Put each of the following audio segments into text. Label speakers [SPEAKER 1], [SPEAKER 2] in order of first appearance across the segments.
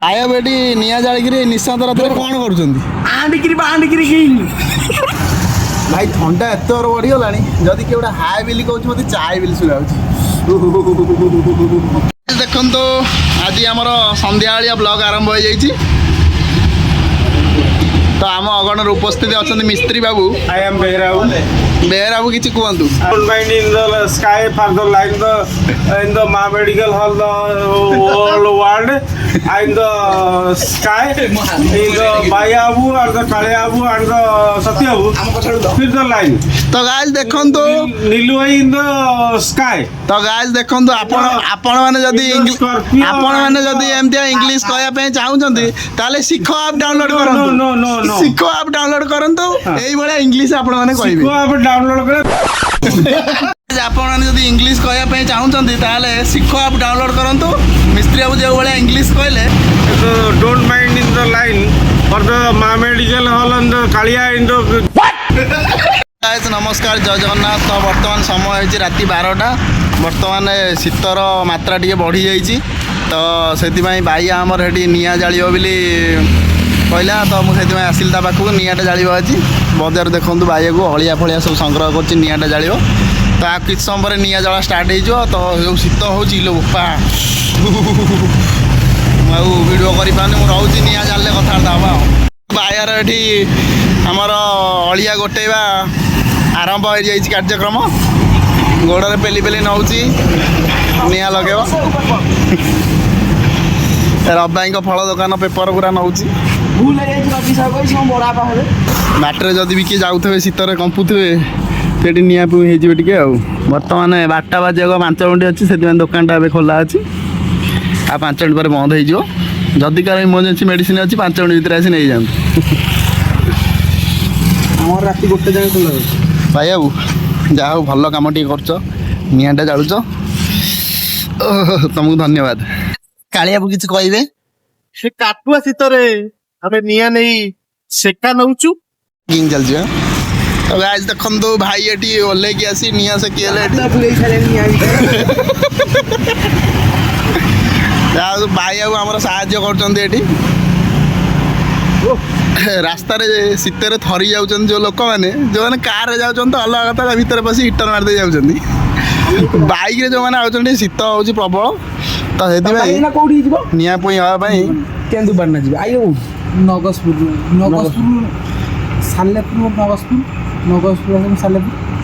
[SPEAKER 1] आया बेटी निया जाळिकी निशांत रात कौन कर भाई थंडा एत बढ़ीगला जदि किए गोटे हाय बिली कह मत चाय बिली शुणा देखो आज आम संध्या ब्लॉग आरंभ हो जाइए तो आम अगणर उपस्थित अच्छा मिस्त्री बाबू
[SPEAKER 2] I am Behrabu.
[SPEAKER 1] बेहराबू किसी कहतु
[SPEAKER 2] Don't mind in the sky for the light in the medical hall the whole world. In the sky in the Bayabu or the Kaliabu and the Satyabu. With the line.
[SPEAKER 1] तो guys देखो
[SPEAKER 2] Nilwai in the sky.
[SPEAKER 1] तो guys देखो आपण मैंने जदि एमती English कहवाई चाहूँगी ताले शिखो आप डाउनलोड करूँ शिखो आप डाउनलोड करूँ यही इंग्लिश आपण मैंने
[SPEAKER 2] को आप डाउनलोड कर
[SPEAKER 1] आपण जब इंग्लिश कहवाई चाहूँगी ताले शिखो आप डाउनलोड करूँ मिस्त्री बाबू जो भाई इंग्लिश कहले
[SPEAKER 2] don't mind in the line for the medical hall and the Kalia in the
[SPEAKER 1] नमस्कार जय जगन्नाथ तो बर्तमान समय हो राति 12टा बर्तमान शीतर मात्रा टी बढ़ी जाइए तो से भाई आमर हेटी निआ जाल बोली कहला तो मुझे आसिल ता पाखक निआटा जाल आज बजार देखूँ भाई को हलिया फलिया सब संग्रह कर निआटा जाल तो आ कि समय पर निआ जला स्टार्ट हो तो जो शीत होपा भिड कर रोचे निआ जाले कथबार्ता हाँ बायर ये आमर अलिया गोटेवा आरंभ हो जाए कार्यक्रम गोड़े पेली पेली नौ निआ लगे रबाई फल दुकान पेपर पूरा नौ बाटर जदि भी किए जाऊे शीतर कंपुवे से निआ पुई टे बर्तमान 12टा बाजे 5 मिनट अच्छी से दुकानटा ए खोला अच्छी आ 5 मिनट पर बंद हो जदि कार इमरजेंसी मेडिसिन अच्छी 5 मिनट भितर आसी नहीं जाते
[SPEAKER 2] रात गोटे जाए खोला
[SPEAKER 1] भाई बाबू जहा हो भल कम टे कर निआटा जालुच तुमको धन्यवाद कालिया बाबू किसी कहे
[SPEAKER 3] से काटुआ शीतरे आमे निया नहीं सेका नौचु
[SPEAKER 1] किंग चलती तो आज देखो तो भाई ये ओल्ले की आसी निया से किए भाई बाबू आम साहाଯ୍य कर रास्ता शीतर थरी जाऊँ जो लोक मैंने जो मैंने कार जाऊँ तो अलग कथा भितर पशि हिटर मारदे जाऊँ बाइक जो मैंने आउट शीत हो प्रबल तो से निआ पुई हाँपाई
[SPEAKER 4] केन्दुपाटना जी आई नगजपुर सालेपुर नगजपुर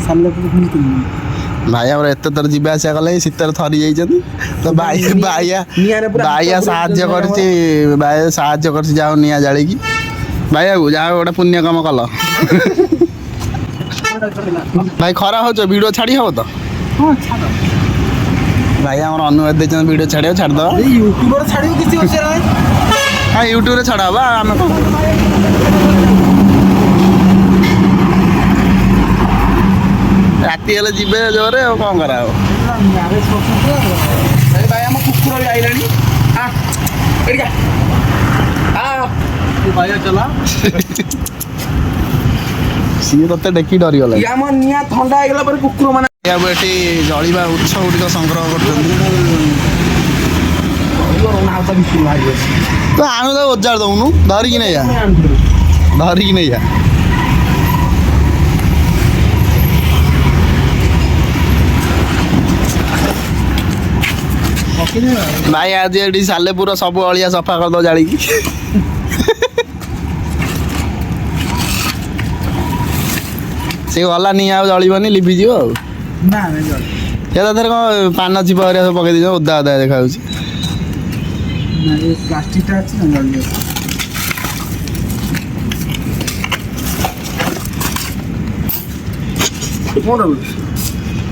[SPEAKER 4] सालेपुर
[SPEAKER 1] भाई आम एत थर जी आसा कले शीतर थरी जाइए तो भाई भाइया साहाଯ୍य कर जाओ निआ जाड़ी भाई बाबू जहाँ गोटे पुण्य कम कल भाई खरा हो वीडियो छाड़ी हम तो भाई आम अनुवाद देते वीडियो छाड़ छाड़द
[SPEAKER 4] यूट्यूब छाड़ो किसी
[SPEAKER 1] हाँ यूट्यूब छाड़ा बा आम राति हेल्ले जी जोरे कौन करा
[SPEAKER 4] भाई आम कुकुर भी आइलानी चला
[SPEAKER 1] सी ते देखी डरीगला
[SPEAKER 4] आम निआ थंडा होगला पर कुकुर मान
[SPEAKER 1] ये जलिबा उत्स गुड़िक संग्रह कर तो आणु तो ओजार दौनु धरिकी नहीं जा धरिकी नहीं जा भाई आज ये सालेपुर सब अलिया सफा कर दो जाड़ी से गला नहीं आ जलबनी लिभिज कौन पान चिप सब पकई दीजिए ओदा ओदा देखा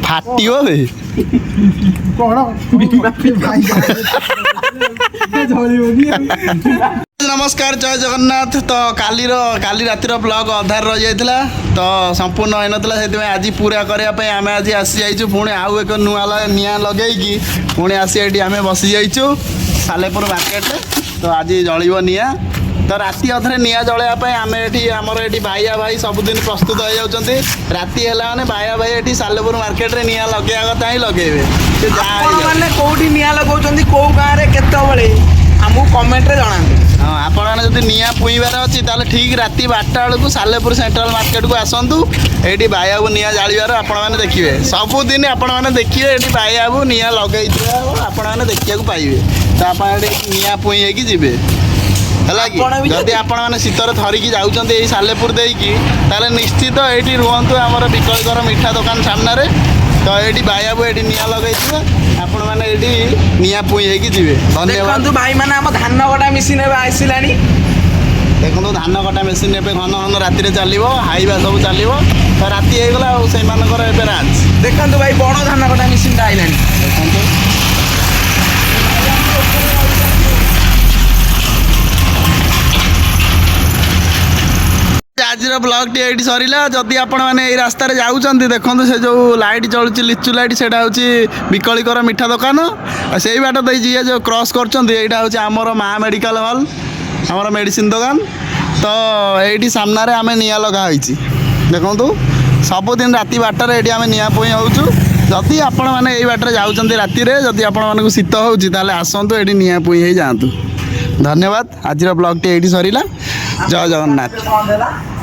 [SPEAKER 1] फाटियो भाई नमस्कार जय जगन्नाथ तो काली रातिर ब्लॉग अधार रही जाता तो संपूर्ण होना से आज पूरा करने आम आज आसी जाइए पुणी आउ एक नुआ निआ लगे पुणी आसी आम बसी जाइए सालेपुर मार्केट तो आज जलिब निआ तो राति अधरे निआ जलैया आम ये आमर ये भाइया भाई सबुदिन प्रस्तुत हो जाती राति है मैंने भाइया भाई ये सालेपुर मार्केट में निआ लगे कथा ही लगे
[SPEAKER 4] कौटी निआ लगा कौ गाँव में केत ଆମକୁ କମେଣ୍ଟରେ ଜଣାନ୍ତୁ।
[SPEAKER 1] ହଁ ଆପଣମାନେ ଯଦି ନିଆଁ ପୁଇଁବାର ଅଛି ତାହେଲେ ଠିକ୍ ରାତି 12ଟା ବେଳକୁ ସାଲେପୁର ସେଣ୍ଟ୍ରାଲ ମାର୍କେଟକୁ ଆସନ୍ତୁ। ଏଇଠି ବାଇବାବୁ ନିଆଁ ଜାଳିବାର ଆପଣମାନେ ଦେଖିବେ। ସବୁଦିନ ଆପଣମାନେ ଦେଖିବେ ଏଠି ବାଇବାବୁ ନିଆଁ ଲଗେଇଥିବା ଆପଣମାନେ ଦେଖିବାକୁ ପାଇବେ। ତ ଆପଣ ଏଠି ନିଆଁ ପୁଇଁ ହେଇକି ଯିବେ ହେଲା କି।
[SPEAKER 4] ଆପଣ ବି
[SPEAKER 1] ଯଦି ଆପଣମାନେ ଶୀତରେ ଥରିକି ଯାଉଛନ୍ତି ଏଇ ସାଲେପୁର ଦେଇକି ତାହେଲେ ନିଶ୍ଚିତ ଏଇଠି ରୁହନ୍ତୁ ଆମର ବିକଳିକର ମିଠା ଦୋକାନ ସାମ୍ନାରେ। ତ ଏଇଠି ବାଇବାବୁ ଏଠି ନିଆଁ ଲଗେଇଥିବେ ଆପଣମାନେ ଏଇଠି ନିଆଁ ପୁଇଁ ହେଇକି ଯିବେ। ଧନ୍ୟବାଦ।
[SPEAKER 4] ଦେଖନ୍ତୁ ଭାଇମାନେ ଆମ ଧାନ କଟା ମେସିନ୍ ଏବେ ଆସିଲାଣି।
[SPEAKER 1] ଦେଖନ୍ତୁ ଧାନ କଟା ମେସିନ୍ ଏବେ ଘନ ଘନ ରାତିରେ ଚାଲିବ, ହାଇବା ସବୁ ଚାଲିବ। ତ ରାତି ହେଇଗଲା ଆଉ ସେଇମାନଙ୍କର ଏବେ ରାଜ।
[SPEAKER 4] ଦେଖନ୍ତୁ ଭାଇ ବଡ଼ ଧାନ କଟା ମେସିନ୍ଟା ଆଇଲାଣି।
[SPEAKER 1] ଦେଖନ୍ତୁ ଆଜିର ବ୍ଲଗ୍ଟି ଏଇଠି ସରିଲା। ଯଦି ଆପଣମାନେ ଏଇ ରାସ୍ତାରେ ଯାଉଛନ୍ତି ଦେଖନ୍ତୁ ସେ ଯେଉଁ ଲାଇଟ୍ ଜଳୁଛି ଲିଚୁ ଲାଇଟ୍ ସେଇଟା ହେଉଛି ବିକଳିକର ମିଠା ଦୋକାନ। ଆଉ ସେଇ ବାଟ ଦେଇ ଯିଏ ଯେଉଁ କ୍ରସ୍ କରୁଛନ୍ତି ଏଇଟା ହେଉଛି ଆମର ମା ମେଡ଼ିକାଲ ହଲ୍, ଆମର ମେଡ଼ିସିନ ଦୋକାନ। ତ ଏଇଠି ସାମ୍ନାରେ ଆମେ ନିଆଁ ଲଗା ହେଇଛି ଦେଖନ୍ତୁ। ସବୁଦିନ ରାତି 12ଟାରେ ଏଇଠି ଆମେ ନିଆଁ ପୁଇଁ ହେଉଛୁ। ଯଦି ଆପଣମାନେ ଏଇ ବାଟରେ ଯାଉଛନ୍ତି ରାତିରେ, ଯଦି ଆପଣମାନଙ୍କୁ ଶୀତ ହେଉଛି ତାହେଲେ ଆସନ୍ତୁ ଏଇଠି ନିଆଁ ପୁଇଁ ହେଇ ଯାଆନ୍ତୁ। ଧନ୍ୟବାଦ। ଆଜିର ବ୍ଲଗ୍ଟି ଏଇଠି ସରିଲା। ଜୟ ଜଗନ୍ନାଥ।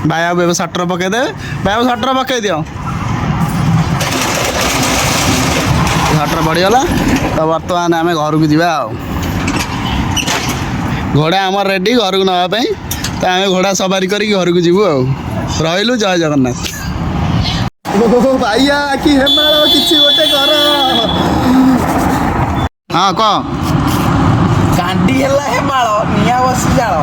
[SPEAKER 1] ବାଇବାବୁ ଏବେ ସଟର ପକେଇଦେବେ। ବାଇବାବୁ ସଟର ପକେଇ ଦିଅ। ସଟର ପଡ଼ିଗଲା। ତ ବର୍ତ୍ତମାନ ଆମେ ଘରକୁ ଯିବା ଆଉ। ଘୋଡ଼ା ଆମର ରେଡ଼ି ଘରକୁ ନେବା ପାଇଁ। ତ ଆମେ ଘୋଡ଼ା ସବାରି କରିକି ଘରକୁ ଯିବୁ ଆଉ। ରହିଲୁ। ଜୟ ଜଗନ୍ନାଥ। ଓହୋ ଭାଇଆ କି ହେମାଳ କିଛି ଗୋଟେ କର। ହଁ କହ।
[SPEAKER 4] ଗାଣ୍ଡି ହେଲା ହେମାଳ ନିଆଁ ବସି ଜାଳ।